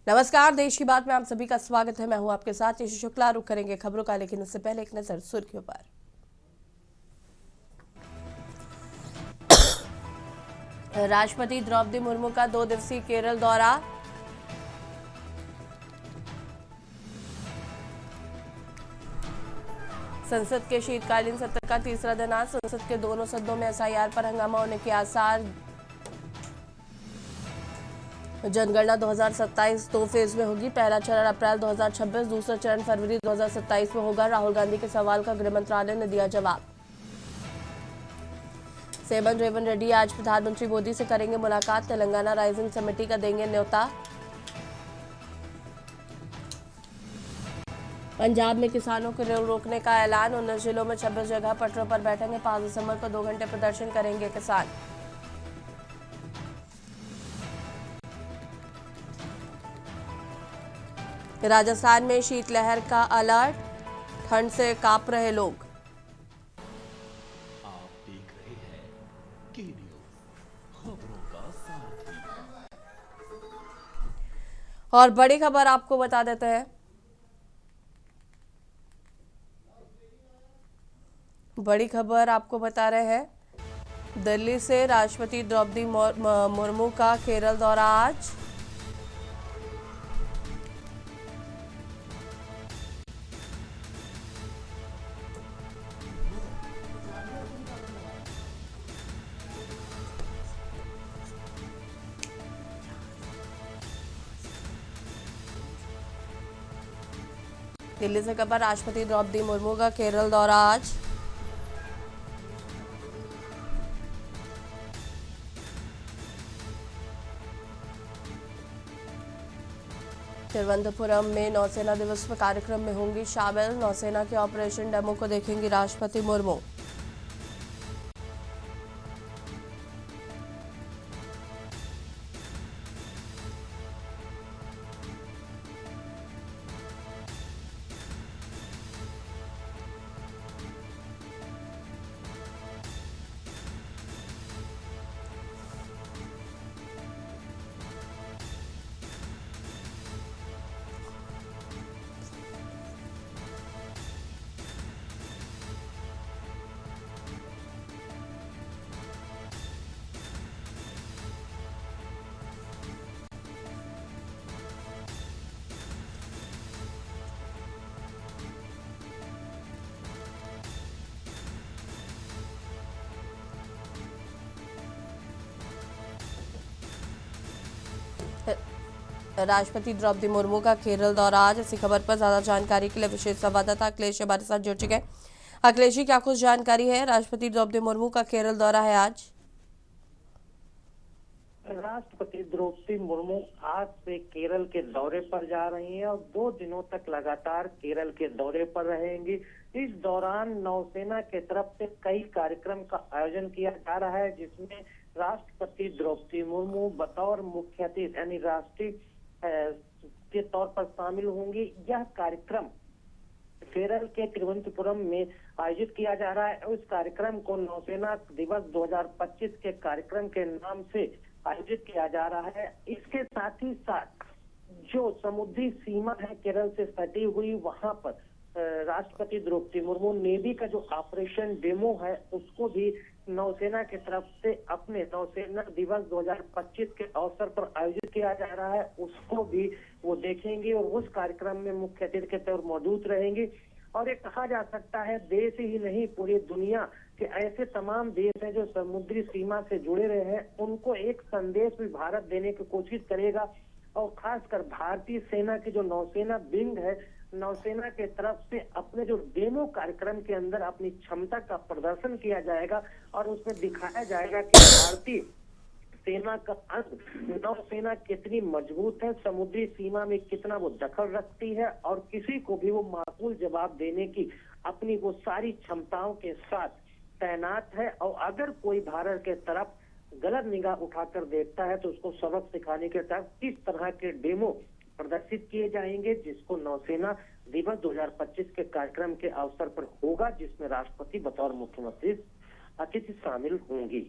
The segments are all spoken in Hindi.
नमस्कार, देश की बात में आप सभी का स्वागत है। मैं हूं आपके साथ यशु शुक्ला। रुक करेंगे खबरों का, लेकिन इससे पहले एक नजर सुर्खियों पर। राष्ट्रपति द्रौपदी मुर्मू का 2 दिवसीय केरल दौरा। संसद के शीतकालीन सत्र का तीसरा दिन आज। संसद के दोनों सदनों में एसआईआर पर हंगामा होने के आसार। जनगणना 2027 2 फेज में होगी। पहला चरण अप्रैल 2026, दूसरा चरण फरवरी 2027 में होगा। राहुल गांधी के सवाल का गृह मंत्रालय ने दिया जवाब। सेवन रेवन रेड्डी आज प्रधानमंत्री मोदी से करेंगे मुलाकात। तेलंगाना राइजिंग समिति का देंगे न्योता। पंजाब में किसानों को रेल रोकने का ऐलान। 19 जिलों में 26 जगह पटरों पर बैठेंगे। 5 दिसंबर को 2 घंटे प्रदर्शन करेंगे किसान। राजस्थान में शीतलहर का अलर्ट। ठंड से कांप रहे लोग। आप देख रहे हैं के न्यूज़, खबरों का साथी। और बड़ी खबर आपको बता देते हैं। बड़ी खबर आपको बता रहे हैं, दिल्ली से राष्ट्रपति द्रौपदी मुर्मू का केरल दौरा आज। दिल्ली से खबर, राष्ट्रपति द्रौपदी मुर्मू का केरल दौरा आज। तिरुवनंतपुरम में नौसेना दिवस पर कार्यक्रम में होंगी शामिल। नौसेना के ऑपरेशन डेमो को देखेंगी राष्ट्रपति मुर्मू। राष्ट्रपति द्रौपदी मुर्मू का केरल दौरा आज। इसी खबर पर ज्यादा जानकारी के लिए विशेष संवाददाता अखिलेश हमारे साथ जुड़ चुके हैं। अखिलेश जी, क्या कुछ जानकारी है? राष्ट्रपति द्रौपदी मुर्मू का केरल दौरा है आज। राष्ट्रपति द्रौपदी मुर्मू आज से केरल के दौरे पर जा रही हैं और 2 दिनों तक लगातार केरल के दौरे पर रहेंगी। इस दौरान नौसेना के तरफ से कई कार्यक्रम का आयोजन किया जा रहा है, जिसमें राष्ट्रपति द्रौपदी मुर्मू बतौर मुख्य अतिथि यानी राष्ट्रीय के तौर पर शामिल होंगी। यह कार्यक्रम केरल के तिरुवनंतपुरम में आयोजित किया जा रहा है। उस कार्यक्रम को नौसेना दिवस 2025 के कार्यक्रम के नाम से आयोजित किया जा रहा है। इसके साथ ही साथ जो समुद्री सीमा है केरल से सटी हुई, वहां पर राष्ट्रपति द्रौपदी मुर्मू नेवी का जो ऑपरेशन डेमो है उसको भी नौसेना की तरफ से अपने नौसेना दिवस 2025 के अवसर पर आयोजित किया जा रहा है, उसको भी वो देखेंगे और उस कार्यक्रम में मुख्य अतिथि के तौर मौजूद रहेंगे। और ये कहा जा सकता है देश ही नहीं पूरी दुनिया के ऐसे तमाम देश हैं जो समुद्री सीमा से जुड़े रहे हैं, उनको एक संदेश भी भारत देने की कोशिश करेगा। और खासकर भारतीय सेना की जो नौसेना विंग है, नौसेना के तरफ से अपने जो डेमो कार्यक्रम के अंदर अपनी क्षमता का प्रदर्शन किया जाएगा और उसमें दिखाया जाएगा कि भारतीय सेना का अंग नौसेना कितनी मजबूत है, समुद्री सीमा में कितना वो दखल रखती है और किसी को भी वो माकूल जवाब देने की अपनी वो सारी क्षमताओं के साथ तैनात है। और अगर कोई भारत के तरफ गलत निगाह उठाकर देखता है तो उसको सबक सिखाने के साथ इस तरह के डेमो प्रदर्शित किए जाएंगे, जिसको नौसेना दिवस 2025 के कार्यक्रम के अवसर पर होगा, जिसमें राष्ट्रपति बतौर मुख्यमंत्री अतिथि शामिल होंगी।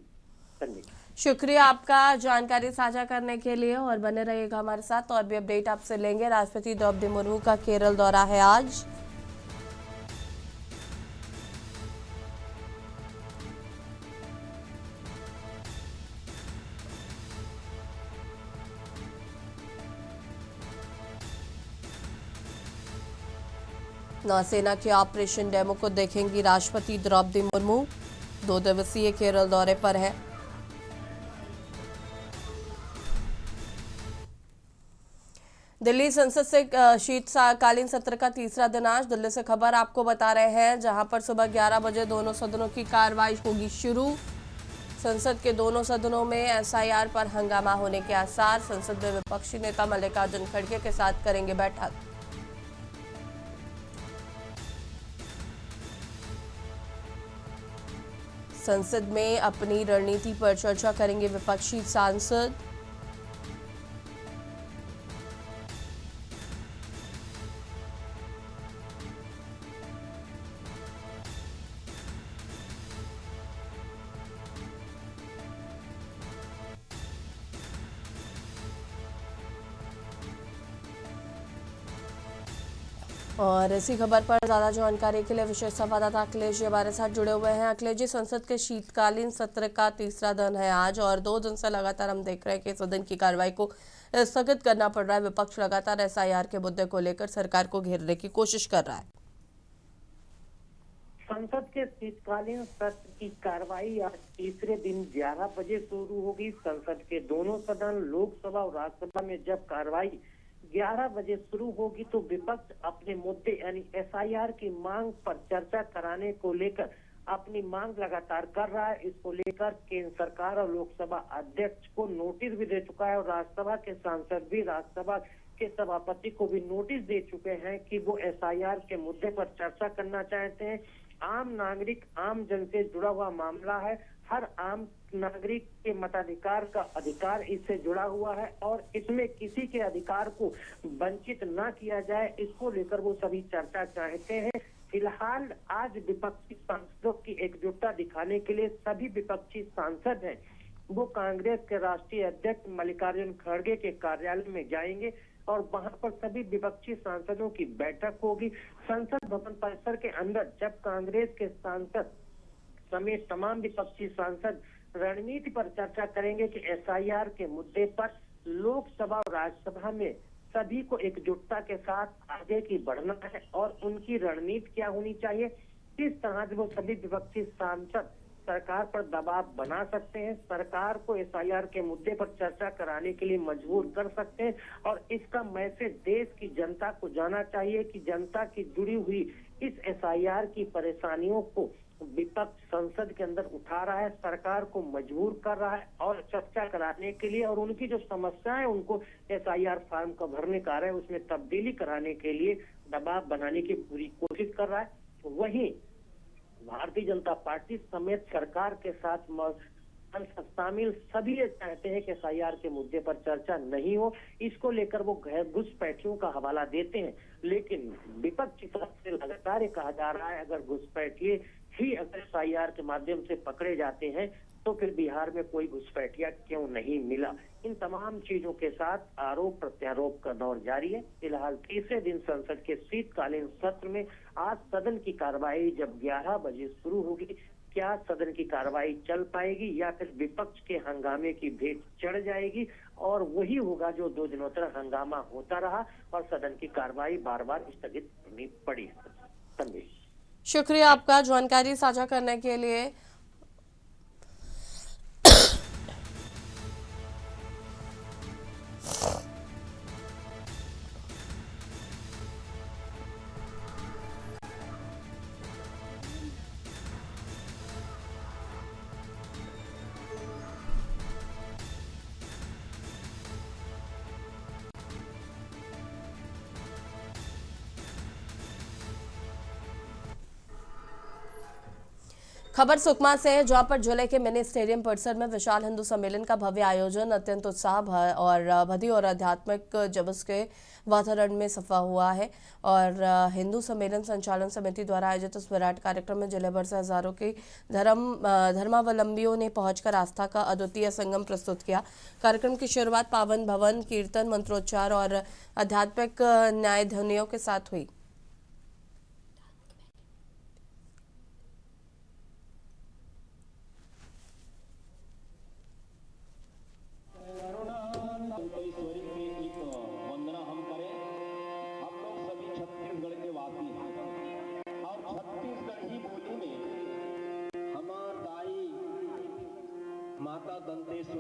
धन्यवाद। शुक्रिया आपका जानकारी साझा करने के लिए और बने रहिएगा हमारे साथ। और भी अपडेट आपसे लेंगे। राष्ट्रपति द्रौपदी मुर्मू का केरल दौरा है आज। नौसेना के ऑपरेशन डेमो को देखेंगी राष्ट्रपति द्रौपदी मुर्मू। 2 दिवसीय केरल दौरे पर है। दिल्ली संसद से शीतकालीन सत्र का तीसरा दिन आज। दिल्ली से खबर आपको बता रहे हैं, जहां पर सुबह 11 बजे दोनों सदनों की कार्रवाई होगी शुरू। संसद के दोनों सदनों में एसआईआर पर हंगामा होने के आसार। संसद में विपक्षी नेता मल्लिकार्जुन खड़गे के साथ करेंगे बैठक। संसद में अपनी रणनीति पर चर्चा करेंगे विपक्षी सांसद। और इसी खबर पर ज्यादा जानकारी के लिए विशेष संवाददाता अखिलेश जी हमारे साथ जुड़े हुए हैं। अखिलेश जी, संसद के शीतकालीन सत्र का तीसरा दिन है आज और 2 दिन से लगातार हम देख रहे हैं कि सदन की कार्रवाई को स्थगित करना पड़ रहा है। विपक्ष लगातार एसआईआर के मुद्दे को लेकर सरकार को घेरने की कोशिश कर रहा है। संसद के शीतकालीन सत्र की कार्रवाई आज तीसरे दिन 11 बजे शुरू होगी। संसद के दोनों सदन लोकसभा और राज्यसभा में जब कार्रवाई 11 बजे शुरू होगी तो विपक्ष अपने मुद्दे यानी एसआईआर की मांग पर चर्चा कराने को लेकर अपनी मांग लगातार कर रहा है। इसको लेकर केंद्र सरकार और लोकसभा अध्यक्ष को नोटिस भी दे चुका है और राज्यसभा के सांसद भी राज्यसभा के सभापति को भी नोटिस दे चुके हैं कि वो एसआईआर के मुद्दे पर चर्चा करना चाहते हैं। आम नागरिक, आम जन से जुड़ा हुआ मामला है। हर आम नागरिक के मताधिकार का अधिकार इससे जुड़ा हुआ है और इसमें किसी के अधिकार को वंचित न किया जाए, इसको लेकर वो सभी चर्चा चाहते हैं। फिलहाल आज विपक्षी सांसदों की एकजुटता दिखाने के लिए सभी विपक्षी सांसद हैं वो कांग्रेस के राष्ट्रीय अध्यक्ष मल्लिकार्जुन खड़गे के कार्यालय में जाएंगे और वहां पर सभी विपक्षी सांसदों की बैठक होगी। संसद भवन परिसर के अंदर जब कांग्रेस के सांसद समेत तमाम विपक्षी सांसद रणनीति पर चर्चा करेंगे कि एसआईआर के मुद्दे पर लोकसभा और राज्यसभा में सभी को एकजुटता के साथ आगे की बढ़ना है और उनकी रणनीति क्या होनी चाहिए, किस तरह से वो सभी विपक्षी सांसद सरकार पर दबाव बना सकते हैं, सरकार को एसआईआर के मुद्दे पर चर्चा कराने के लिए मजबूर कर सकते हैं। और इसका मैसेज देश की जनता को जाना चाहिए कि जनता की जुड़ी हुई इस एसआईआर की परेशानियों को विपक्ष संसद के अंदर उठा रहा है, सरकार को मजबूर कर रहा है और चर्चा कराने के लिए और उनकी जो समस्याएं उनको एसआईआर फॉर्म का भरने का है उसमें तब्दीली कराने के लिए दबाव बनाने की पूरी कोशिश कर रहा है। वहीं भारतीय जनता पार्टी समेत सरकार के साथ शामिल सभी ये चाहते हैं कि एसआईआर के मुद्दे पर चर्चा नहीं हो। इसको लेकर वो घुसपैठियों का हवाला देते हैं, लेकिन विपक्ष की तरफ से लगातार कहा जा रहा है अगर घुसपैठिए ही अगर एसआईआर के माध्यम से पकड़े जाते हैं तो फिर बिहार में कोई घुसपैठिया क्यों नहीं मिला। इन तमाम चीजों के साथ आरोप प्रत्यारोप का दौर जारी है। फिलहाल तीसरे दिन संसद के शीतकालीन सत्र में आज सदन की कार्रवाई जब 11 बजे शुरू होगी, क्या सदन की कार्रवाई चल पाएगी या फिर विपक्ष के हंगामे की भेंट चढ़ जाएगी और वही होगा जो 2 दिनों तक हंगामा होता रहा और सदन की कार्रवाई बार बार स्थगित करनी पड़ी। संदेश। शुक्रिया आपका जानकारी साझा करने के लिए। खबर सुकमा से है, जहां पर जिले के मिनी स्टेडियम परिसर में विशाल हिंदू सम्मेलन का भव्य आयोजन अत्यंत उत्साह और भक्ति और आध्यात्मिक जुलूस के वातावरण में सफा हुआ है। और हिंदू सम्मेलन संचालन समिति द्वारा आयोजित इस विराट कार्यक्रम में जिले भर से हजारों के धर्मावलंबियों ने पहुंचकर आस्था का अद्वितीय संगम प्रस्तुत किया। कार्यक्रम की शुरुआत पावन भवन कीर्तन, मंत्रोच्चार और आध्यात्मिक न्याय ध्वनियों के साथ हुई। माता दंतेश्वरी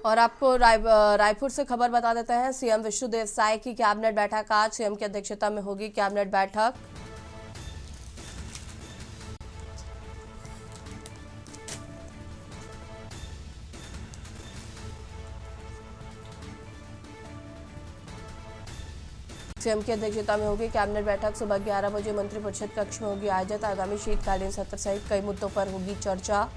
और आपको रायपुर से खबर बता देते हैं। सीएम विष्णुदेव साय की कैबिनेट बैठक आज सीएम की अध्यक्षता में होगी कैबिनेट बैठक। सीएम की अध्यक्षता में होगी कैबिनेट बैठक। सुबह 11 बजे मंत्रिपरिषद कक्ष में होगी आयोजित। आगामी शीतकालीन सत्र सहित कई मुद्दों पर होगी चर्चा।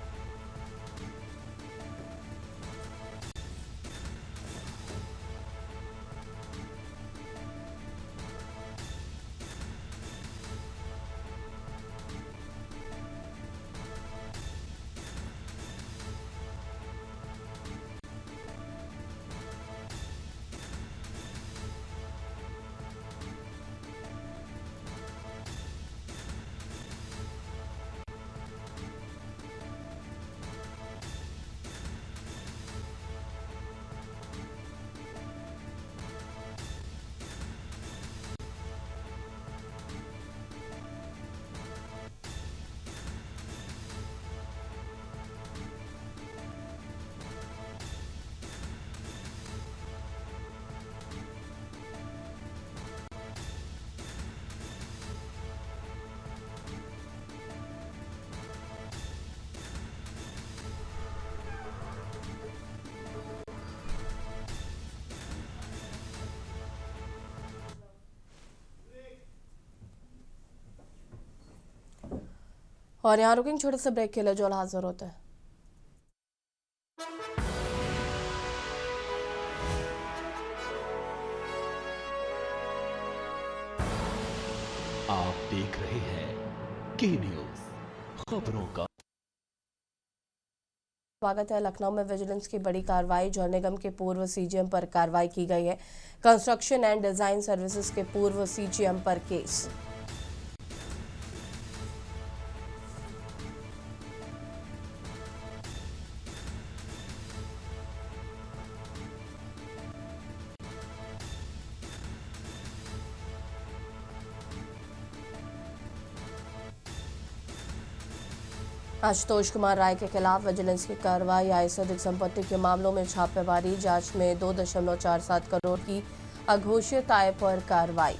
और यहाँ रुकेंगे छोटे से ब्रेक के लिए, जो हाजिर होते हैं। आप देख रहे हैं के न्यूज खबरों का। स्वागत है। लखनऊ में विजिलेंस की बड़ी कार्रवाई। जल निगम के पूर्व सीजीएम पर कार्रवाई की गई है। कंस्ट्रक्शन एंड डिजाइन सर्विसेज के पूर्व सीजीएम पर केस। आशुतोष कुमार राय के खिलाफ विजिलेंस की कार्रवाई। आय से अधिक संपत्ति के मामलों में छापेमारी। जांच में 2.47 करोड़ की अघोषित आय पर कार्रवाई।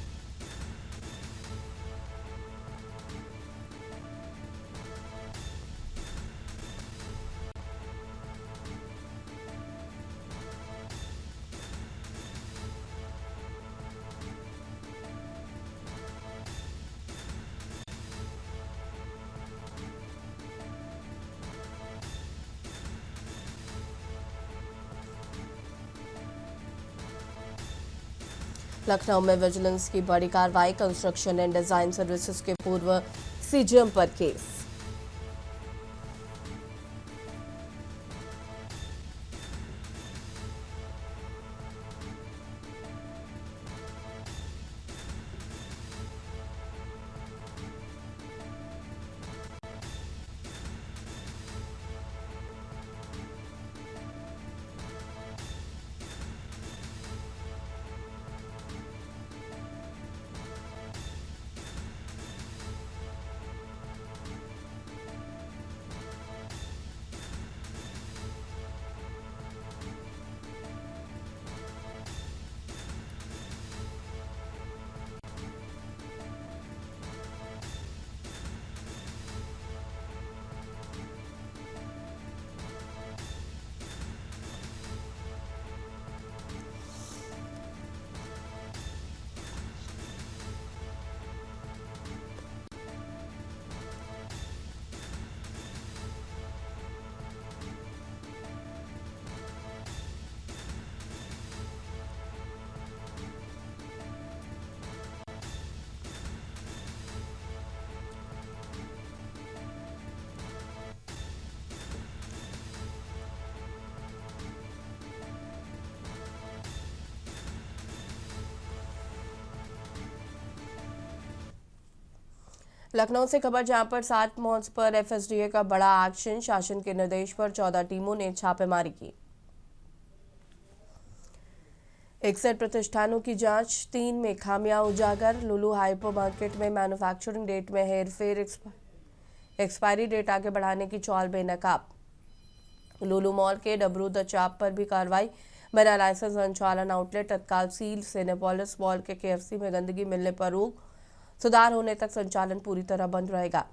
लखनऊ में विजिलेंस की बड़ी कार्रवाई। कंस्ट्रक्शन एंड डिजाइन सर्विसेज के पूर्व सीजीएम पर केस। लखनऊ से खबर जहां पर 7 मॉल्स पर एफएसडीए का बड़ा एक्शन, शासन के निर्देश पर 14 टीमों ने छापेमारी की। 61 प्रतिष्ठानों की जांच, 3 में खामियां उजागर। लुलु हाइपर मार्केट में मैन्युफैक्चरिंग डेट में हेरफेर, एक्सपायरी डेट आगे बढ़ाने की चौल बेनकाब। लुलु मॉल के डब्रू द चाप पर भी कार्रवाई, बिना लाइसेंस संचालन आउटलेट तत्काल सील। सिनेपोलिस मॉल के केएफसी में गंदगी मिलने पर रोक, सुधार होने तक संचालन पूरी तरह बंद रहेगा।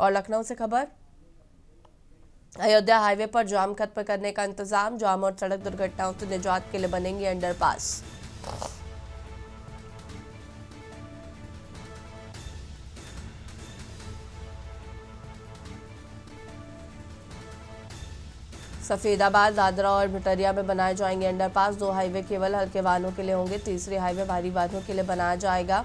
और लखनऊ से खबर, अयोध्या हाईवे पर जाम खत्म करने का इंतजाम, जाम और सड़क दुर्घटनाओं से निजात के लिए बनेंगे अंडरपास। सफेदाबाद, दादरा और भिटरिया में बनाए जाएंगे अंडरपास। 2 हाईवे केवल हल्के वाहनों के लिए होंगे, तीसरे हाईवे भारी वाहनों के लिए बनाया जाएगा।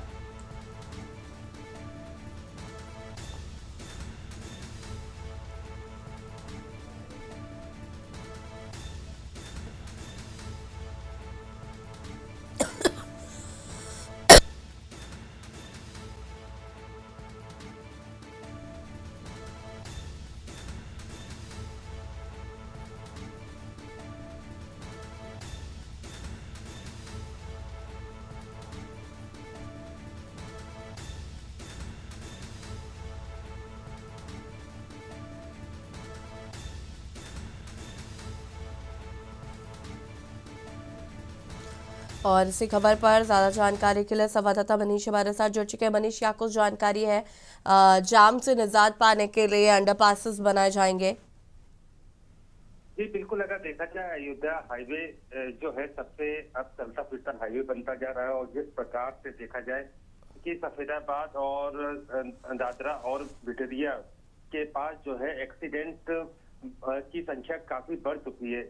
और इसी खबर पर ज्यादा जानकारी के लिए संवाददाता मनीष हमारे साथ जुड़ चुके हैं। मनीष, क्या कुछ जानकारी है? जाम से निजात पाने के लिए अंडरपासेस बनाए जाएंगे? जी बिल्कुल, अगर देखा जाए अयोध्या हाईवे जो है सबसे अब चलता फिरता हाईवे बनता जा रहा है और जिस प्रकार से देखा जाए कि सफेदाबाद और दादरा और भिटरिया के पास जो है एक्सीडेंट की संख्या काफी बढ़ चुकी है।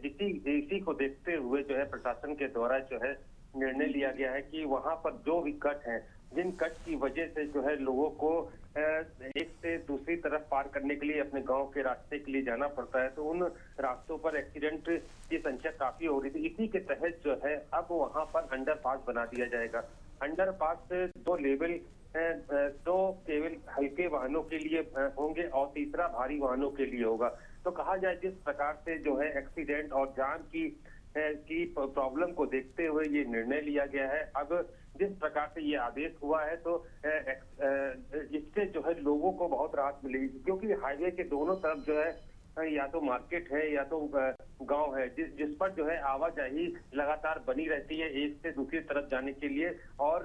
इसी को देखते हुए जो है प्रशासन के द्वारा जो है निर्णय लिया गया है कि वहां पर जो भी कट हैं, जिन कट की वजह से जो है लोगों को एक से दूसरी तरफ पार करने के लिए अपने गांव के रास्ते के लिए जाना पड़ता है, तो उन रास्तों पर एक्सीडेंट की संख्या काफी हो रही थी। इसी के तहत जो है अब वहां पर अंडरपास बना दिया जाएगा। अंडरपास 2 लेवल, 2 केवल हल्के वाहनों के लिए होंगे और तीसरा भारी वाहनों के लिए होगा। तो कहा जाए जिस प्रकार से जो है एक्सीडेंट और जाम की प्रॉब्लम को देखते हुए ये निर्णय लिया गया है। अब जिस प्रकार से ये आदेश हुआ है तो इससे जो है लोगों को बहुत राहत मिलेगी, क्योंकि हाईवे के दोनों तरफ जो है या तो मार्केट है या तो गांव है, जिस पर जो है आवाजाही लगातार बनी रहती है एक से दूसरी तरफ जाने के लिए। और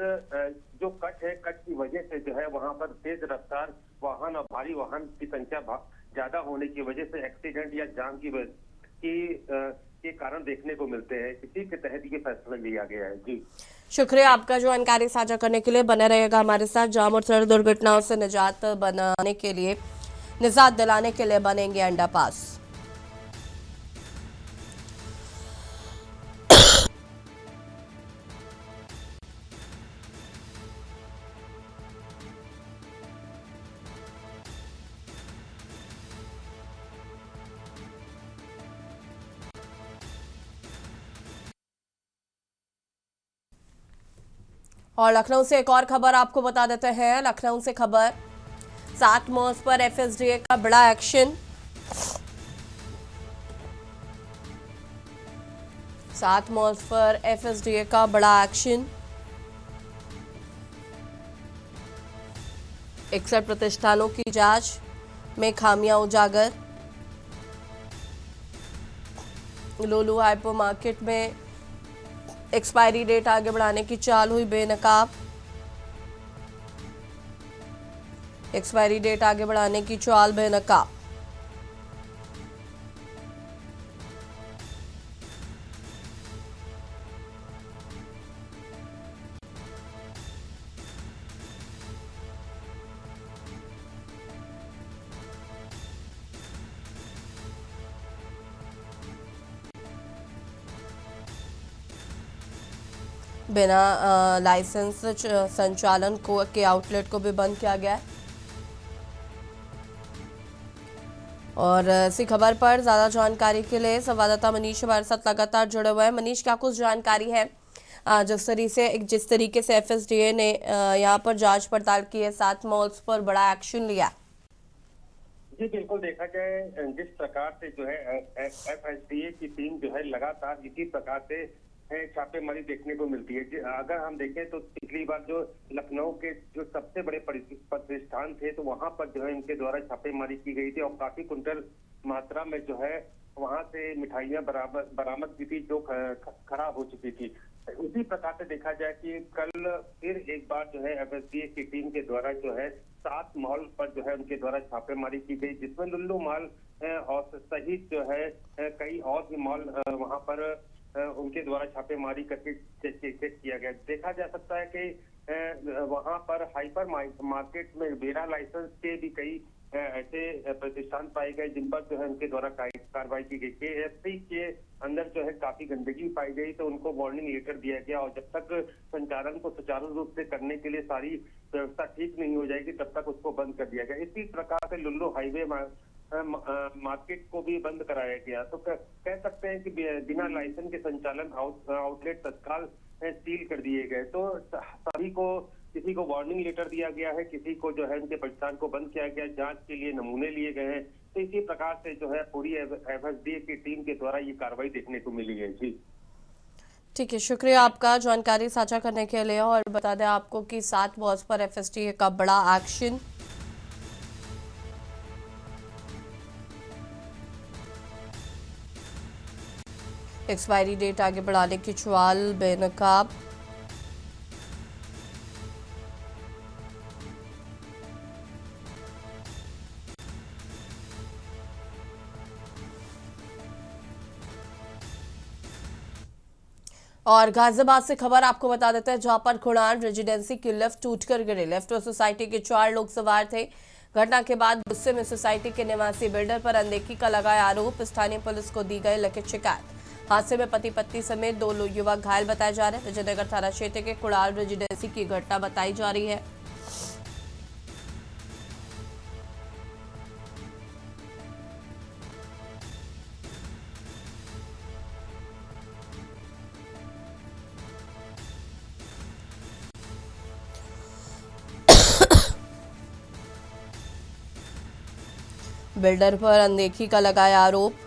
जो कट है, कट की वजह से जो है वहां पर तेज रफ्तार वाहन और भारी वाहन की संख्या ज्यादा होने की वजह से एक्सीडेंट या जाम के कारण देखने को मिलते हैं। इसी के तहत ये फैसला लिया गया है। जी शुक्रिया आपका जानकारी साझा करने के लिए। बने रहेगा हमारे साथ। जाम और सड़क दुर्घटनाओं से निजात दिलाने के लिए बनेंगे अंडरपास। और लखनऊ से एक और खबर आपको बता देते हैं। लखनऊ से खबर, 7 मॉल्स पर एफएसडीए का बड़ा एक्शन। 7 मॉल्स पर एफएसडीए का बड़ा एक्शन। 61 प्रतिष्ठानों की जांच में खामियां उजागर। लुलु हाइपर मार्केट में एक्सपायरी डेट आगे बढ़ाने की चाल हुई बेनकाब। एक्सपायरी डेट आगे बढ़ाने की चाल बेनकाब। बिना लाइसेंस संचालन के आउटलेट को भी बंद किया गया है। और इसी खबर पर ज्यादा जानकारी के लिए संवाददाता मनीष हमारे साथ लगातार जुड़े हुए हैं। मनीष, क्या कुछ जानकारी है? जिस तरीके से FSDA ने यहाँ पर जांच पड़ताल की है, 7 मॉल्स पर बड़ा एक्शन लिया। जी बिल्कुल, देखा जाए जिस प्रकार से जो है FSDA की टीम जो है लगातार इसी प्रकार से छापेमारी देखने को मिलती है। अगर हम देखें तो पिछली बार जो लखनऊ के जो सबसे बड़े प्रतिष्ठान थे, तो वहां पर जो है इनके द्वारा छापेमारी की गई थी और काफी कुंटल मात्रा में जो है वहां से मिठाइयां बरामद की थी जो खराब हो चुकी थी। उसी प्रकार से देखा जाए कि कल फिर एक बार जो है FSDA की टीम के द्वारा जो है 7 मॉल पर जो है उनके द्वारा छापेमारी की गई, जिसमें लुल्लू मॉल और सहित जो है कई और भी मॉल वहां पर उनके द्वारा छापेमारी करके चेक किया गया। देखा जा सकता है कि वहां पर हाइपर मार्केट में बिना लाइसेंस के भी कई ऐसे प्रतिष्ठान पाए गए जिन पर जो है उनके द्वारा कार्रवाई की गई। KFC के अंदर जो है काफी गंदगी पाई गई, तो उनको वार्निंग लेटर दिया गया और जब तक संचालन को सुचारू रूप से करने के लिए सारी व्यवस्था ठीक नहीं हो जाएगी तब तक उसको बंद कर दिया गया। इसी प्रकार से लुल्लू हाईवे मार्केट को भी बंद कराया गया। तो कह सकते हैं कि बिना लाइसेंस के संचालन आउटलेट तत्काल सील कर दिए गए। तो सभी को, किसी को वार्निंग लेटर दिया गया है, किसी को जो है उनके प्रतिष्ठान को बंद किया गया, जांच के लिए नमूने लिए गए हैं। तो इसी प्रकार से जो है पूरी FSDA की टीम के द्वारा ये कार्रवाई देखने को मिली है। जी ठीक है, शुक्रिया आपका जानकारी साझा करने के लिए। और बता दें आपको कि 7 मॉल्स पर FSDA का बड़ा एक्शन। एक्सपायरी डेट आगे बढ़ाने की चुआल बेनकाब। और गाजियाबाद से खबर आपको बता देते हैं, जहां पर खुड़ान रेजिडेंसी की लिफ्ट टूटकर गिरी। लिफ्ट और सोसाइटी के 4 लोग सवार थे। घटना के बाद गुस्से में सोसाइटी के निवासी बिल्डर पर अनदेखी का लगाया आरोप। स्थानीय पुलिस को दी गई लिखित शिकायत। हादसे में पति पत्नी समेत 2 युवक घायल बताए जा रहे हैं। विजयनगर थाना क्षेत्र के खुड़ान रेजिडेंसी की घटना बताई जा रही है। बिल्डर पर अनदेखी का लगाया आरोप।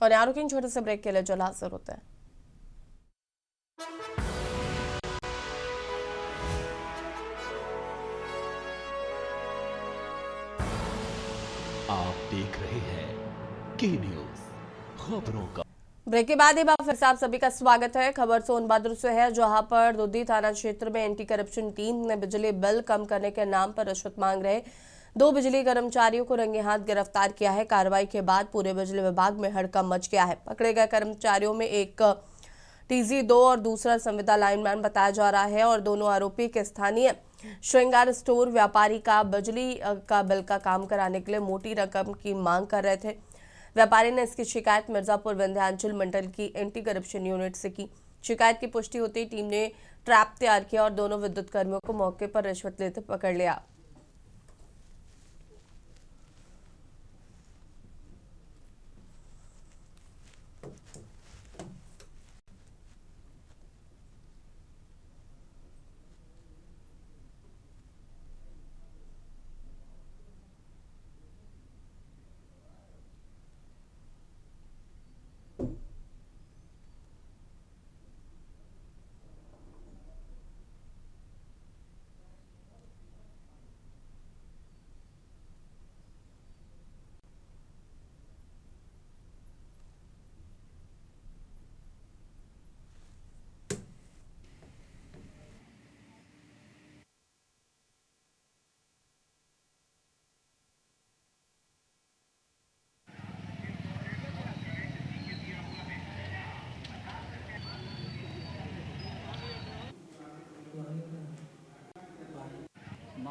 और यहाँ रुकेंगे छोटे से ब्रेक के लिए, जल्द हाजिर होते हैं। आप देख रहे हैं के न्यूज खबरों का। ब्रेक के बाद एक बार फिर से आप सभी का स्वागत है। खबर सोनभद्र से है, जहां पर दुद्दी थाना क्षेत्र में एंटी करप्शन टीम ने बिजली बिल कम करने के नाम पर रिश्वत मांग रहे 2 बिजली कर्मचारियों को रंगे हाथ गिरफ्तार किया है। कार्रवाई के बाद पूरे बिजली विभाग में हड़कंप मच गया है। पकड़े गए कर्मचारियों में एक TZ2 और दूसरा संविदा लाइनमैन बताया जा रहा है और दोनों आरोपी के स्थानीय श्रृंगार स्टोर व्यापारी का बिजली का बिल का काम कराने के लिए मोटी रकम की मांग कर रहे थे। व्यापारी ने इसकी शिकायत मिर्जापुर विंध्याचल मंडल की एंटी करप्शन यूनिट से की। शिकायत की पुष्टि होते ही टीम ने ट्रैप तैयार किया और दोनों विद्युत कर्मियों को मौके पर रिश्वत लेते पकड़ लिया।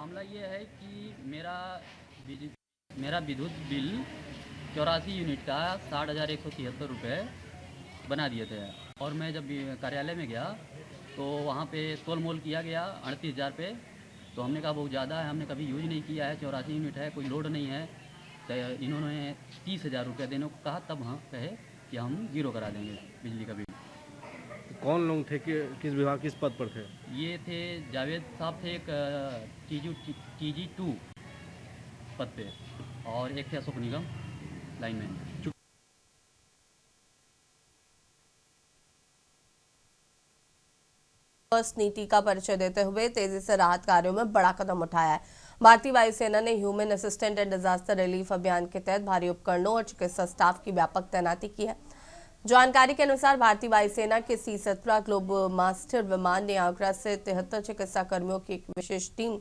मामला ये है कि मेरा विद्युत बिल 84 यूनिट का 60,173 रुपये बना दिए थे। और मैं जब कार्यालय में गया तो वहाँ पे तोल मोल किया गया 38,000 पे। तो हमने कहा बहुत ज़्यादा है, हमने कभी यूज नहीं किया है, 84 यूनिट है, कोई लोड नहीं है। तो इन्होंने 30,000 रुपये देने को कहा, तब हम कहे कि हम जीरो करा देंगे बिजली का बिल। कौन लोग थे, किस विभाग, किस पद पर थे? ये थे जावेद साहब थे, एक TG2 पद पे, और एक थे अशोक निगम लाइनमैन। नीति का परिचय देते हुए तेजी से राहत कार्यों में बड़ा कदम उठाया है। भारतीय वायुसेना ने human assistant and disaster relief अभियान के तहत भारी उपकरणों और चिकित्सा स्टाफ की व्यापक तैनाती की है। जानकारी के अनुसार भारतीय वायुसेना के C-17 ग्लोब मास्टर विमान ने आगरा से 73 चिकित्सा कर्मियों की एक विशेष टीम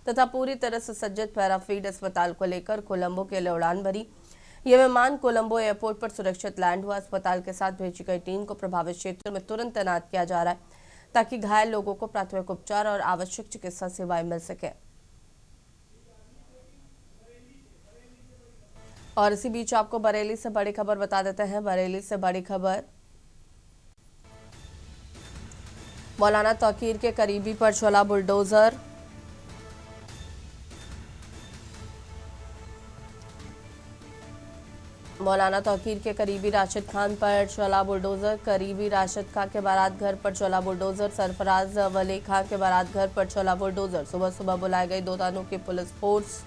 तथा पूरी तरह से सज्जित पैराफीड अस्पताल को लेकर कोलंबो के लिए उड़ान भरी। यह विमान कोलंबो एयरपोर्ट पर सुरक्षित लैंड हुआ। अस्पताल के साथ भेजी गई टीम को प्रभावित क्षेत्र में तुरंत तैनात किया जा रहा है ताकि घायल लोगों को प्राथमिक उपचार और आवश्यक चिकित्सा सेवाएं मिल सके। और इसी बीच आपको बरेली से बड़ी खबर बता देते हैं। बरेली से बड़ी खबर, मौलाना तौकीर के करीबी पर चला बुलडोजर। मौलाना तौकीर के करीबी राशिद खान पर चला बुलडोजर। करीबी राशिद खान के बारात घर पर चला बुलडोजर। सरफराज वली खान के बारात घर पर चला बुलडोजर। सुबह सुबह बुलाई गई 2 थानों की पुलिस फोर्स।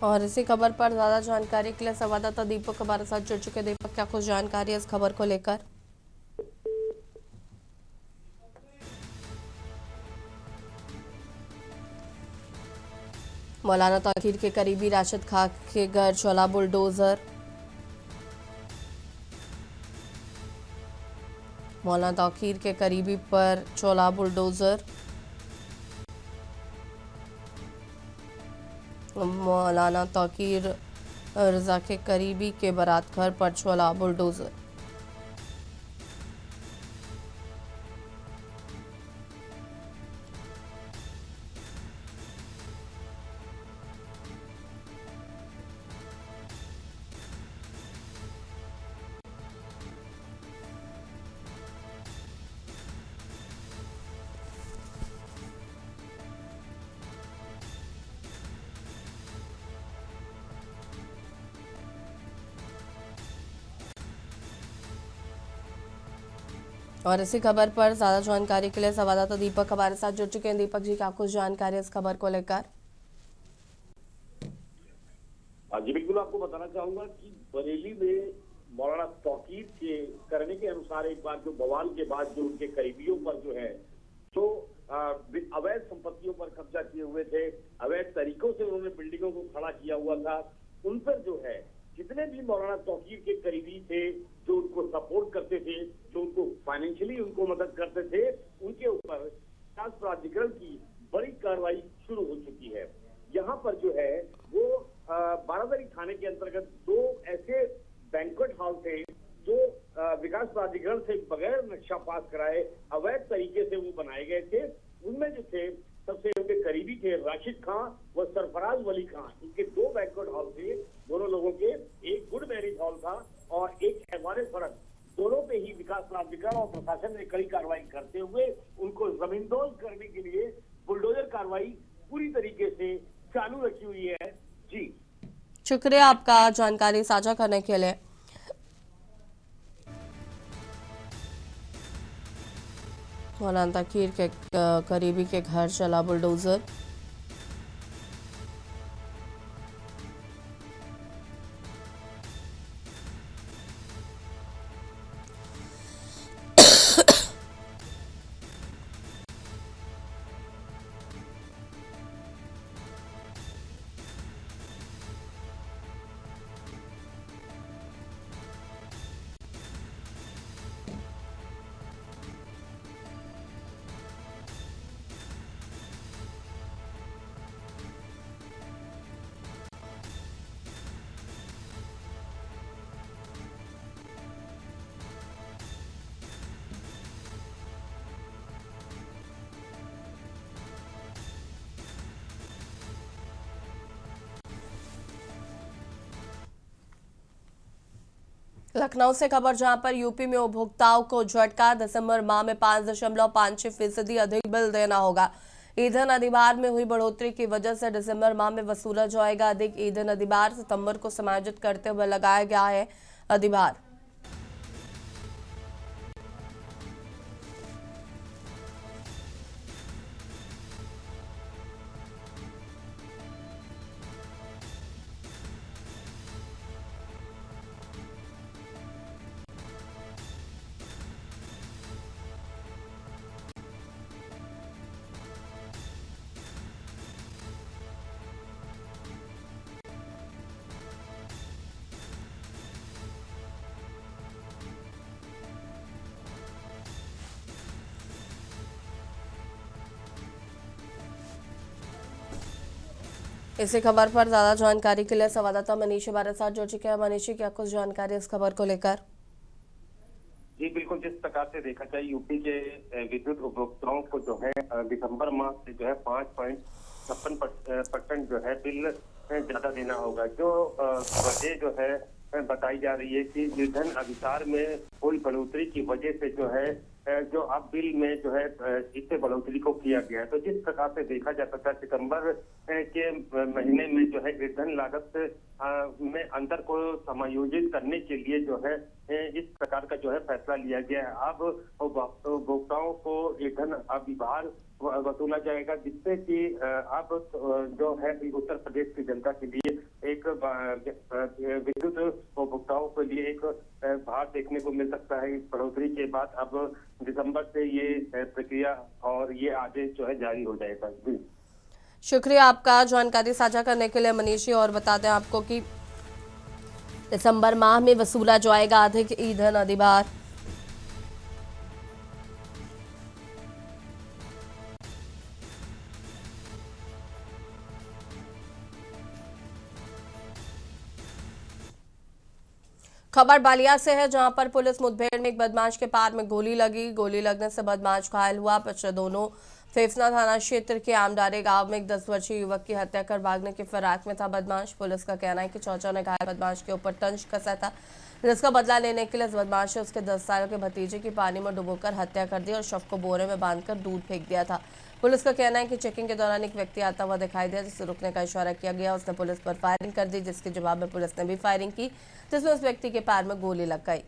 और इसी खबर पर ज्यादा जानकारी के लिए संवाददाता दीपक हमारे साथ जुड़ चुके। दीपक, क्या कुछ जानकारी है इस खबर को लेकर? मौलाना तौकीर के करीबी राशिद खान के घर चला बुलडोजर। मौलाना तौकीर के करीबी पर चला बुलडोजर। मौलाना तौकीर रजा के करीबी के बारात घर पर चला बुलडोजर। और इसी खबर पर ज्यादा जानकारी के लिए संवाददाता दीपक हमारे साथ जुड़ चुके हैं। दीपक जी, क्या कुछ जानकारी इस खबर को लेकर? जी बिल्कुल, आपको बताना चाहूंगा कि बरेली में मौलाना तौकीर के करने के अनुसार एक बार जो बवाल के बाद जो उनके करीबियों पर जो है तो अवैध संपत्तियों पर कब्जा किए हुए थे, अवैध तरीकों से उन्होंने बिल्डिंगों को खड़ा किया हुआ था, उन पर जो है जितने भी मौलाना तौकीर के करीबी थे, जो उनको सपोर्ट करते थे, जो उनको फाइनेंशियली उनको मदद करते थे, उनके ऊपर विकास प्राधिकरण की बड़ी कार्रवाई शुरू हो चुकी है। यहाँ पर जो है वो बारादरी थाने के अंतर्गत 2 ऐसे बैंक्वेट हॉल थे जो विकास प्राधिकरण से बगैर नक्शा पास कराए अवैध तरीके से वो बनाए गए थे। उनमें जो थे सबसे उनके करीबी थे राशिद खां व सरफराज वली खां। इनके 2 बैंक्वेट हॉल थे दोनों लोगों के, एक गुड मैरिज हॉल था और एक ऐवान फरक। दोनों पे ही विकास प्राधिकरण और प्रशासन ने कड़ी कार्रवाई करते हुए उनको जमींदोज करने के लिए बुलडोजर कार्रवाई पूरी तरीके से चालू रखी हुई है। जी शुक्रिया आपका जानकारी साझा करने के लिए। मौलाना तौकीर के करीबी के घर चला बुलडोजर। लखनऊ से खबर जहां पर यूपी में उपभोक्ताओं को झटका, दिसंबर माह में 5.56% अधिक बिल देना होगा। ईंधन अधिभार में हुई बढ़ोतरी की वजह से दिसंबर माह में वसूला जाएगा अधिक ईंधन अधिभार। सितंबर को समायोजित करते हुए लगाया गया है अधिभार। इसी खबर पर ज्यादा जानकारी के लिए संवाददाता मनीषी हमारे साथ जुड़ चुके हैं। मनीषी, क्या कुछ जानकारी इस खबर को लेकर? जी बिल्कुल, जिस प्रकार से देखा जाए यूपी के विद्युत उपभोक्ताओं को जो है दिसंबर माह से जो है 5.56% जो है बिल ज्यादा देना होगा। जो वजह जो है बताई जा रही है कि ईंधन अधिभार में हुई बढ़ोतरी की वजह से जो है जो अब बिल में जो है इससे बढ़ोतरी को किया गया है। तो जिस प्रकार से देखा जा सकता है सितंबर के महीने में जो है ईंधन लागत में अंतर को समायोजित करने के लिए जो है इस प्रकार का जो है फैसला लिया गया है। अब उपभोक्ताओं को ईंधन अधिभार वसूला जाएगा, जिससे कि अब जो है उत्तर प्रदेश की जनता के लिए एक विद्युत उपभोक्ताओं के लिए एक भार देखने को मिल सकता है। इस बढ़ोतरी के बाद अब दिसंबर से ये प्रक्रिया और ये आदेश जो है जारी हो जाएगा। जी शुक्रिया आपका जानकारी साझा करने के लिए मनीषी। और बता दें आपको कि दिसंबर माह में वसूला जाएगा अधिक ईंधन अधिभार। खबर बालिया से है जहां पर पुलिस मुठभेड़ में एक बदमाश के पैर में गोली लगी। गोली लगने से बदमाश घायल हुआ। पिछले दोनों फेफना थाना क्षेत्र के आमडारे गांव में एक 10 वर्षीय युवक की हत्या कर भागने की फिराक में था बदमाश। पुलिस का कहना है कि चौचा ने घायल बदमाश के ऊपर तंज कसा था, जिसका बदला लेने के लिए इस बदमाश ने उसके 10 साल के भतीजे की पानी में डुबोकर हत्या कर दी और शव को बोरे में बांधकर दूध फेंक दिया था। पुलिस का कहना है कि चेकिंग के दौरान एक व्यक्ति आता हुआ दिखाई दिया, जिससे रुकने का इशारा किया गया। उसने पुलिस पर फायरिंग कर दी, जिसके जवाब में पुलिस ने भी फायरिंग की, जिसमें उस व्यक्ति के पैर में गोली लग गई।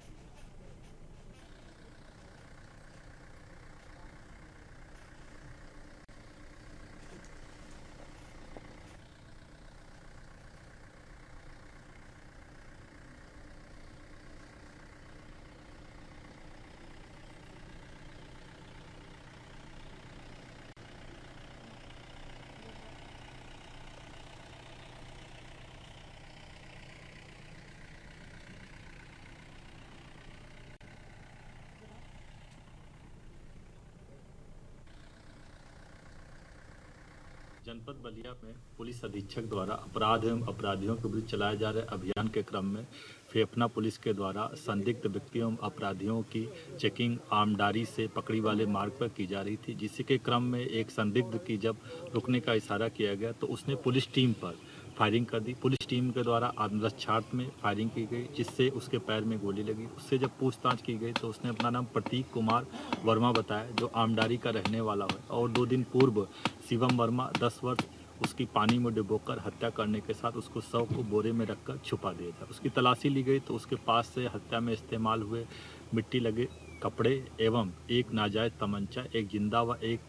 जनपद बलिया में पुलिस अधीक्षक द्वारा अपराध एवं अपराधियों के विरुद्ध चलाए जा रहे अभियान के क्रम में फेफना पुलिस के द्वारा संदिग्ध व्यक्तियों एवं अपराधियों की चेकिंग आमडारी से पकड़ी वाले मार्ग पर की जा रही थी, जिसी के क्रम में एक संदिग्ध की जब रुकने का इशारा किया गया तो उसने पुलिस टीम पर फायरिंग कर दी। पुलिस टीम के द्वारा आत्मरक्षार्थ में फायरिंग की गई, जिससे उसके पैर में गोली लगी। उससे जब पूछताछ की गई तो उसने अपना नाम प्रतीक कुमार वर्मा बताया, जो आमडारी का रहने वाला है और 2 दिन पूर्व शिवम वर्मा 10 वर्ष उसकी पानी में डुबोकर हत्या करने के साथ उसको शव को बोरे में रखकर छुपा दिया था। उसकी तलाशी ली गई तो उसके पास से हत्या में इस्तेमाल हुए मिट्टी लगे कपड़े एवं एक नाजायज तमंचा, एक जिंदा व एक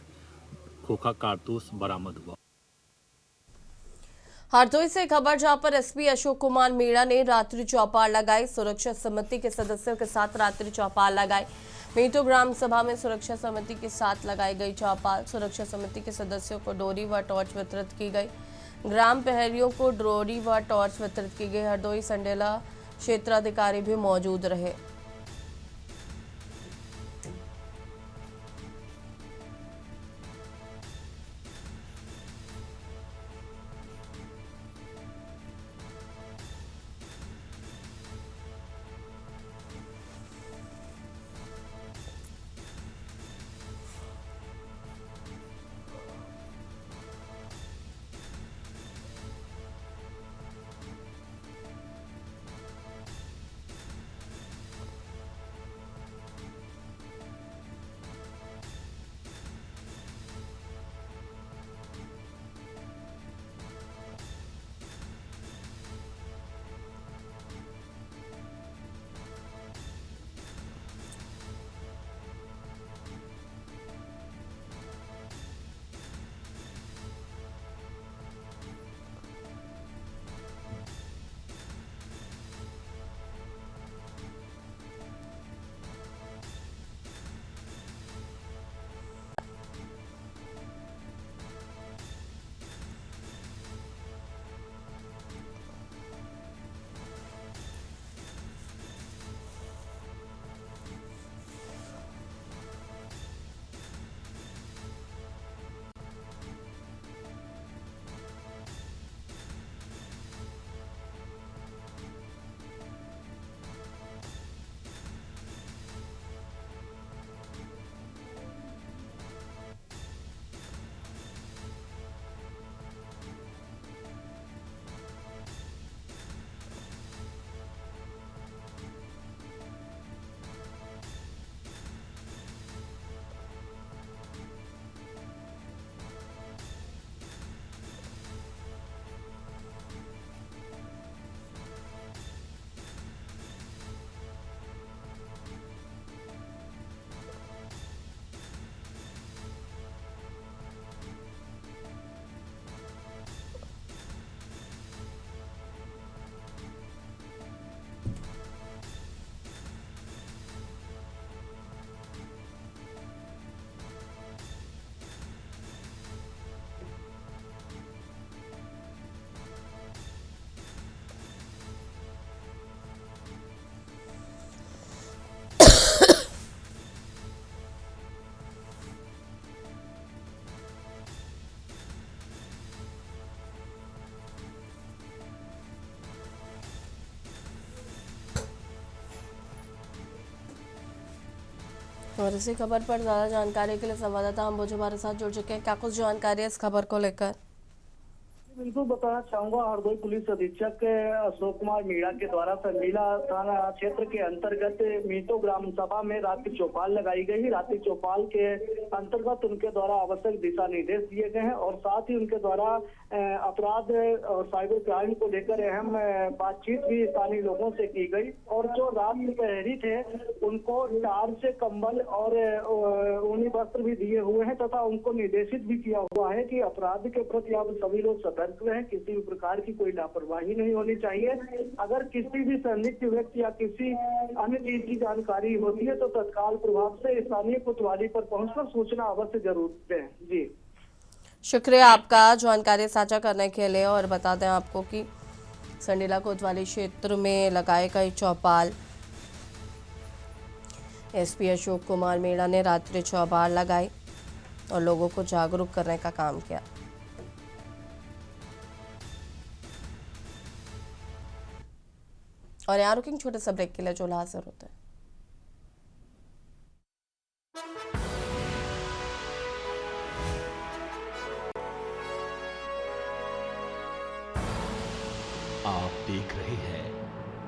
खोखा कारतूस बरामद हुआ। हरदोई से खबर जहां पर एसपी अशोक कुमार मीणा ने रात्रि चौपाल लगाई। सुरक्षा समिति के सदस्यों के साथ रात्रि चौपाल लगाई। मीतो ग्राम सभा में सुरक्षा समिति के साथ लगाई गई चौपाल। सुरक्षा समिति के सदस्यों को डोरी व टॉर्च वितरित की गई। ग्राम प्रहरियों को डोरी व टॉर्च वितरित की गई। हरदोई संडेला क्षेत्राधिकारी भी मौजूद रहे। और इसी खबर पर ज्यादा जानकारी के लिए संवाददाता अंबुज हमारे साथ जुड़ चुके हैं। क्या कुछ जानकारी है इस खबर को लेकर? बिल्कुल बताना चाहूंगा, हरदोई पुलिस अधीक्षक अशोक कुमार मीणा के द्वारा संडीला थाना क्षेत्र के अंतर्गत मीतो ग्राम सभा में रात्रि चौपाल लगाई गई। रात्रि चौपाल के अंतर्गत उनके द्वारा आवश्यक दिशा निर्देश दिए गए हैं और साथ ही उनके द्वारा अपराध और साइबर क्राइम को लेकर अहम बातचीत भी स्थानीय लोगों से की गई। और जो रात में प्रहरी थे उनको टार्च, कंबल और ऊनी वस्त्र भी दिए हुए हैं तथा उनको निर्देशित भी किया हुआ है कि अपराध के प्रति आप सभी लोग सतर्क रहें, किसी भी प्रकार की कोई लापरवाही नहीं होनी चाहिए। अगर किसी भी संदिग्ध व्यक्ति या किसी अन्य चीज की जानकारी होती है तो तत्काल प्रभाव से स्थानीय कोतवाली पर पहुंचकर सूचना अवश्य जरूर दें। जी शुक्रिया आपका जानकारी साझा करने के लिए। और बता दें आपको कि संडीला कोतवाली क्षेत्र में लगाए गए चौपाल एसपी अशोक कुमार मीणा ने रात्रि चौपाल लगाई और लोगों को जागरूक करने का काम किया। और यहाँ रुकेंगे छोटे सा ब्रेक के लिए, जो हाजिर होते हैं। आप देख रहे हैं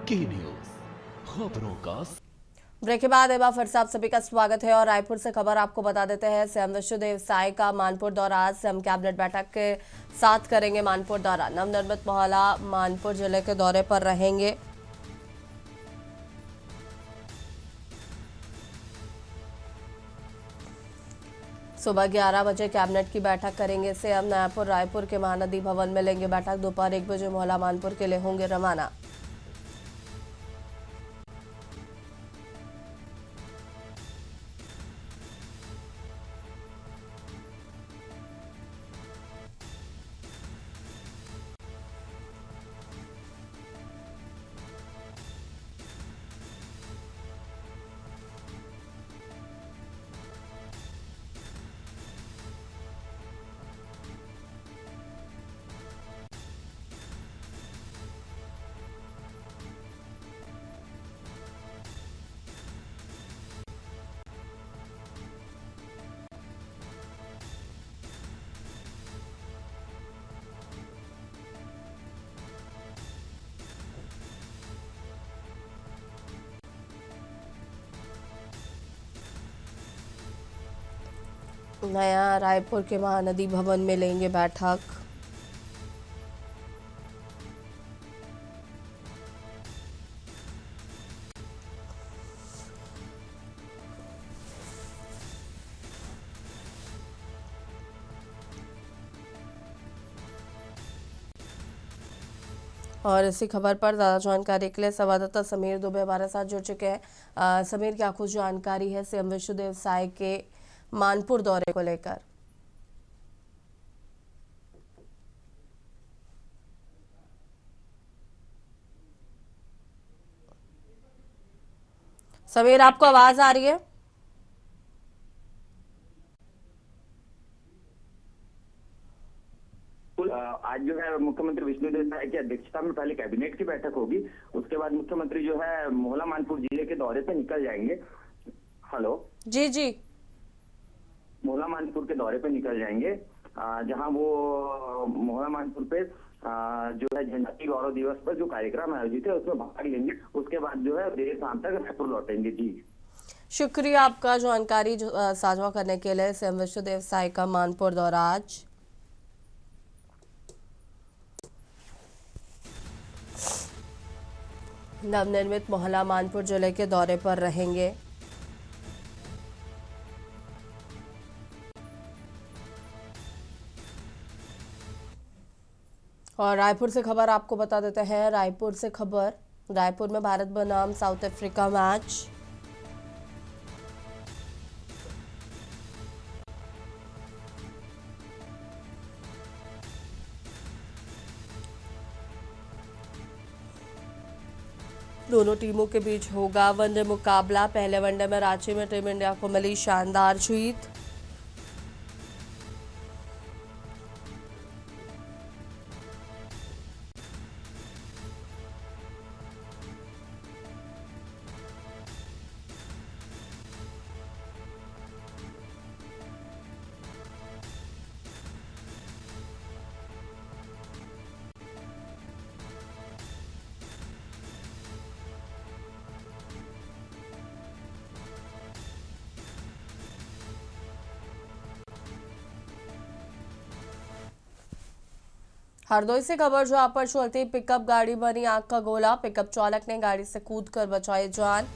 के न्यूज, खबरों का। ब्रेक के बाद एक बार फिर से आप सभी का स्वागत है और रायपुर से खबर आपको बता देते हैं। सीएम विष्णुदेव साय का मानपुर दौरा। आज सीएम कैबिनेट बैठक के साथ करेंगे मानपुर दौरा। नवनिर्मित मोहल्ला मानपुर जिले के दौरे पर रहेंगे। सुबह 11 बजे कैबिनेट की बैठक करेंगे सीएम। नयापुर रायपुर के महानदी भवन में लेंगे बैठक। दोपहर 1 बजे मोहल्ला मानपुर के लिए होंगे रवाना। नया रायपुर के महानदी भवन में लेंगे बैठक। और इसी खबर पर ज़्यादा जानकारी के लिए संवाददाता समीर दुबे हमारे साथ जुड़ चुके हैं। समीर, क्या कुछ जानकारी है सीएम विष्णुदेव साय के मानपुर दौरे को लेकर? समीर, आपको आवाज आ रही है? आज जो है मुख्यमंत्री विष्णुदेव साय की अध्यक्षता में पहले कैबिनेट की बैठक होगी। उसके बाद मुख्यमंत्री जो है मोहला मानपुर जिले के दौरे पे निकल जाएंगे। हेलो जी जी। मोहला मानपुर के दौरे पे निकल जाएंगे, जहां वो मोहला मानपुर पे जो है जनजातीय गौरव दिवस पर जो कार्यक्रम आयोजित है उसमें भाग लेंगे। उसके बाद जो है देर शाम तक रायपुर लौटेंगे। जी शुक्रिया आपका जानकारी साझा करने के लिए। सीएम विष्णुदेव साय का मानपुर दौरा आज। नवनिर्मित मोहल्ला मानपुर जिले के दौरे पर रहेंगे। और रायपुर से खबर आपको बता देते हैं। रायपुर से खबर, रायपुर में भारत बनाम साउथ अफ्रीका मैच। दोनों टीमों के बीच होगा वनडे मुकाबला। पहले वनडे में रांची में टीम इंडिया को मिली शानदार जीत। हरदोई से खबर, जो आप पर चलती पिकअप गाड़ी बनी आग का गोला। पिकअप चालक ने गाड़ी से कूदकर बचाई जान।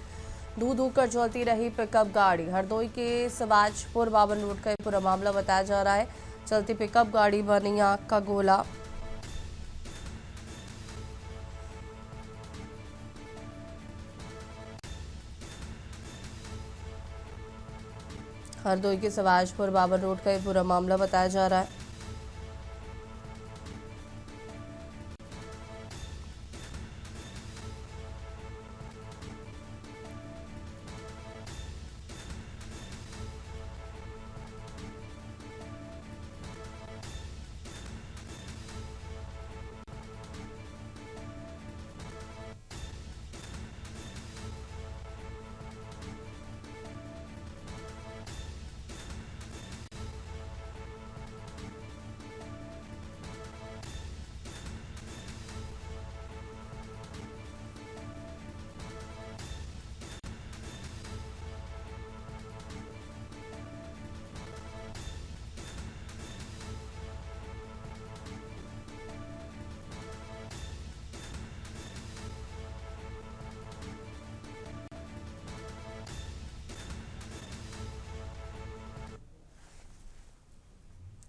धू धू कर चलती रही पिकअप गाड़ी। हरदोई के सवाजपुर बावन रोड का पूरा मामला बताया जा रहा है। चलती पिकअप गाड़ी बनी आग का गोला। हरदोई के सवाजपुर बावन रोड का पूरा मामला बताया जा रहा है।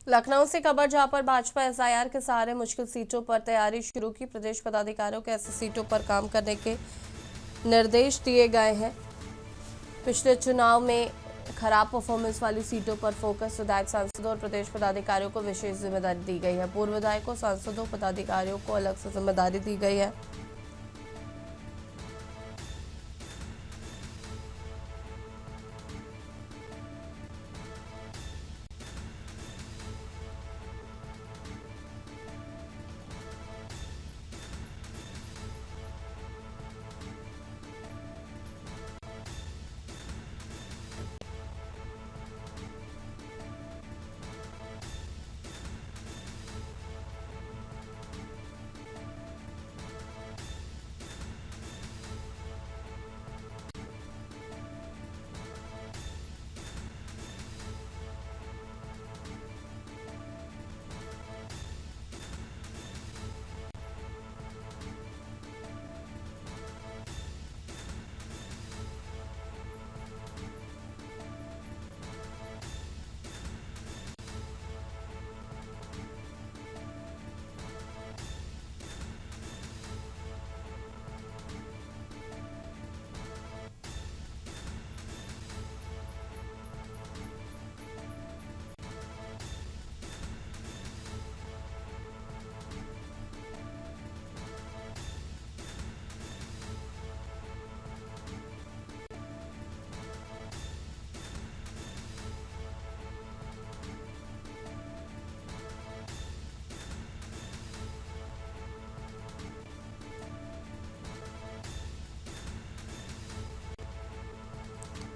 लखनऊ से खबर, जहां पर भाजपा एसआईआर के सहारे मुश्किल सीटों पर तैयारी शुरू की। प्रदेश पदाधिकारियों को ऐसी सीटों पर काम करने के निर्देश दिए गए हैं। पिछले चुनाव में खराब परफॉर्मेंस वाली सीटों पर फोकस। विधायक, सांसदों और प्रदेश पदाधिकारियों को विशेष जिम्मेदारी दी गई है। पूर्व विधायकों, सांसदों, पदाधिकारियों को अलग से जिम्मेदारी दी गई है।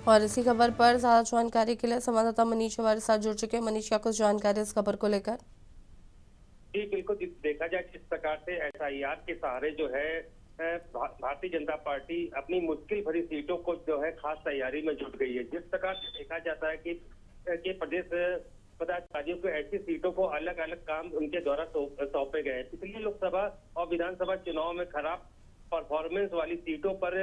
और इसी खबर पर ज्यादा जानकारी के लिए संवाददाता मनीष हमारे साथ जुड़ चुके हैं। मनीष, क्या कुछ जानकारी इस खबर को लेकर? जी बिल्कुल, देखा जाए किस प्रकार से एसआईआर के सहारे जो है भारतीय जनता पार्टी अपनी मुश्किल भरी सीटों को जो है खास तैयारी में जुट गई है। जिस प्रकार से देखा जाता है कि प्रदेश पदाधिकारियों को ऐसी सीटों को अलग अलग काम उनके द्वारा सौंपे गए हैं। पिछले लोकसभा और विधानसभा चुनाव में खराब परफॉर्मेंस वाली सीटों पर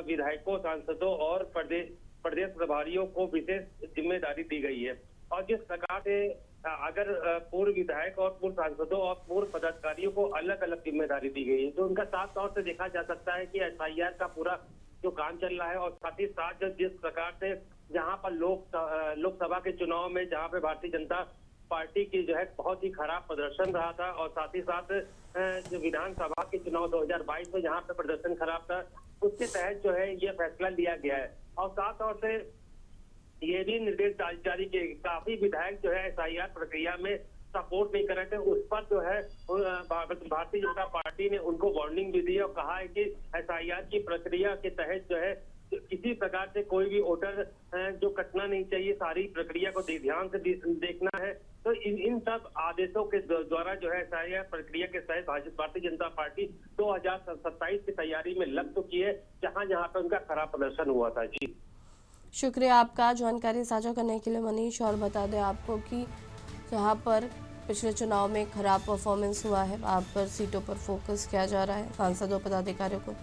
विधायकों, सांसदों और प्रदेश प्रभारियों को विशेष जिम्मेदारी दी गई है। और जिस प्रकार से अगर पूर्व विधायक और पूर्व सांसदों और पूर्व पदाधिकारियों को अलग अलग जिम्मेदारी दी गई है, तो उनका साफ तौर से देखा जा सकता है कि एसआईआर का पूरा जो काम चल रहा है और साथ ही साथ जिस प्रकार से जहां पर लोकसभा के चुनाव में जहां पे भारतीय जनता पार्टी की जो है बहुत ही खराब प्रदर्शन रहा था और साथ ही साथ जो विधानसभा के चुनाव 2022 में जहां पे प्रदर्शन खराब था, उसके तहत जो है ये फैसला लिया गया है। और साथ तौर से ये भी निर्देश जारी किए, काफी विधायक जो है एसआईआर प्रक्रिया में सपोर्ट नहीं कर रहे थे, उस पर जो है भारतीय जनता पार्टी ने उनको वार्निंग भी दी और कहा है कि एसआईआर की प्रक्रिया के तहत जो है किसी प्रकार से कोई भी वोटर जो कटना नहीं चाहिए, सारी प्रक्रिया को ध्यान से देखना है। तो इन सब आदेशों के द्वारा जो है एसआईआर प्रक्रिया के तहत भारतीय जनता पार्टी 2027 की तैयारी में लग चुकी है, जहां जहां पर उनका खराब प्रदर्शन हुआ था। जी शुक्रिया आपका जानकारी साझा करने के लिए मनीष। और बता दें आपको कि जहां पर पिछले चुनाव में खराब परफॉर्मेंस हुआ है, वहां पर सीटों पर फोकस किया जा रहा है सांसदों, पदाधिकारियों को।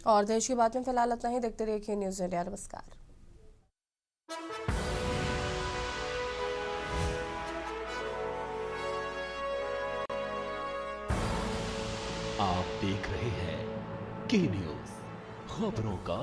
और देश की बात में फिलहाल इतना ही। देखते रहिए न्यूज़ इंडिया। नमस्कार। आप देख रहे हैं के न्यूज़, खबरों का